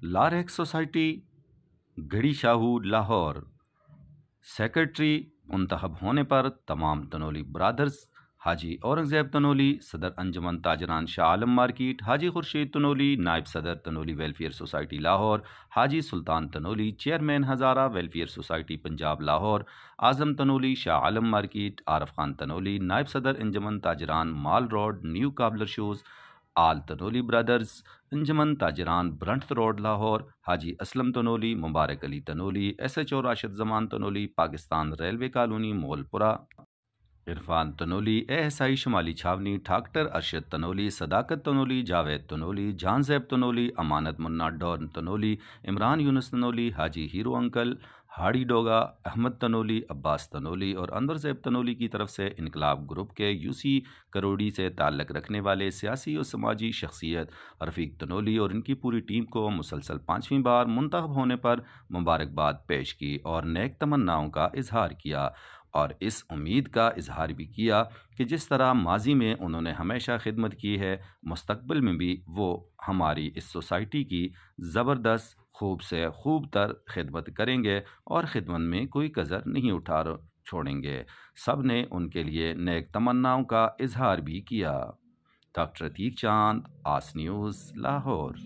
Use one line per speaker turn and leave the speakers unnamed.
लारेक society गढ़ी Shahu Lahore secretary मुंतखब होने पर तमाम तनोली ब्रादर्स हाजी औरंगजेब तनोली, सदर अंजुमन ताजरान शाह आलम मार्केट, हाजी खुर्शीद तनोली, नायब सदर तनोली वेलफेयर सोसाइटी लाहौर, हाजी सुल्तान तनोली, चेयरमैन हज़ारा वेलफेयर सोसाइटी पंजाब लाहौर, आज़म तनोली, शाह आलम मार्केट, आरफ खान तनोली, नायब सदर अंजुमन ताजरान माल रोड न्यू काबलर शूज़, आल तनोली ब्रदर्स, अंजुमन ताजरान ब्रंट रोड लाहौर, हाजी असलम तनोली, मुबारक Ali Tanoli, SHO Rashid Zaman Tanoli, Pakistan railway colony Molpura, Irfan Tanoli, ASI शुमाली छावनी, doctor Arshad Tanoli, Sadaqat Tanoli, Javed Tanoli, Jahanzeb Tanoli, Amanat Munna don Tanoli, Imran Younus Tanoli, Haji hero uncle, हाड़ी डोगा, अहमद तनोली, अब्बास तनोली और अनवर ज़ैब तनोली की तरफ से इनकलाब ग्रुप के UC करोड़ी से ताल्लुक़ रखने वाले सियासी और समाजी शख्सियत रफ़ीक तनोली और इनकी पूरी टीम को मुसलसल 5वीं बार मुंतखब होने पर मुबारकबाद पेश की और नेक तमन्नाओं का इजहार किया और इस उम्मीद का इजहार भी किया कि जिस तरह माजी में उन्होंने हमेशा खिदमत की है, मुस्तकबिल में भी वो हमारी इस सोसाइटी की ज़बरदस्त खूब से खूब तर खिदमत करेंगे और खिदमत में कोई कसर नहीं छोड़ेंगे। सब ने उनके लिए नेक तमन्नाओं का इजहार भी किया। डॉक्टर अतीक चांद, आस न्यूज़, लाहौर।